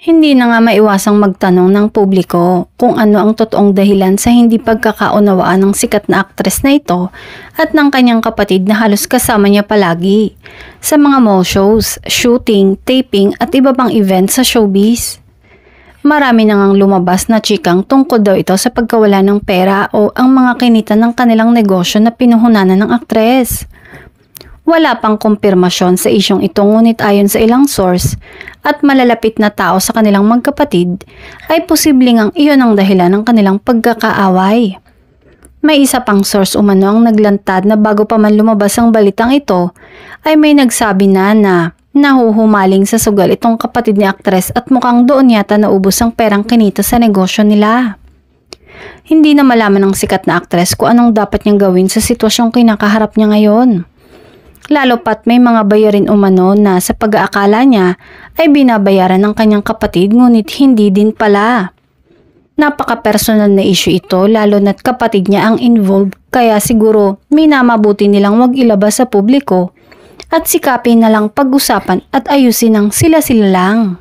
Hindi na nga maiwasang magtanong ng publiko kung ano ang totoong dahilan sa hindi pagkakaunawaan ng sikat na aktres na ito at ng kanyang kapatid na halos kasama niya palagi sa mga mall shows, shooting, taping at iba pang event sa showbiz. Marami na ngang lumabas na chikang tungkol daw ito sa pagkawala ng pera o ang mga kinita ng kanilang negosyo na pinuhunanan ng aktres. Wala pang kumpirmasyon sa isyong ito ngunit ayon sa ilang source at malalapit na tao sa kanilang magkapatid ay posibleng ang iyon ang dahilan ng kanilang pagkakaaway. May isa pang source umano ang naglantad na bago pa man lumabas ang balitang ito ay may nagsabi na nahuhumaling sa sugal itong kapatid ni aktres at mukhang doon yata naubos ang perang kinita sa negosyo nila. Hindi na malaman ng sikat na aktres kung anong dapat niyang gawin sa sitwasyong kinakaharap niya ngayon. Lalo pat may mga bayarin umano na sa pag-aakala niya ay binabayaran ng kanyang kapatid ngunit hindi din pala. Napaka-personal na issue ito lalo na't kapatid niya ang involved kaya siguro minamabuti nilang wag ilabas sa publiko at sikapin na lang pag-usapan at ayusin ng sila-sila lang.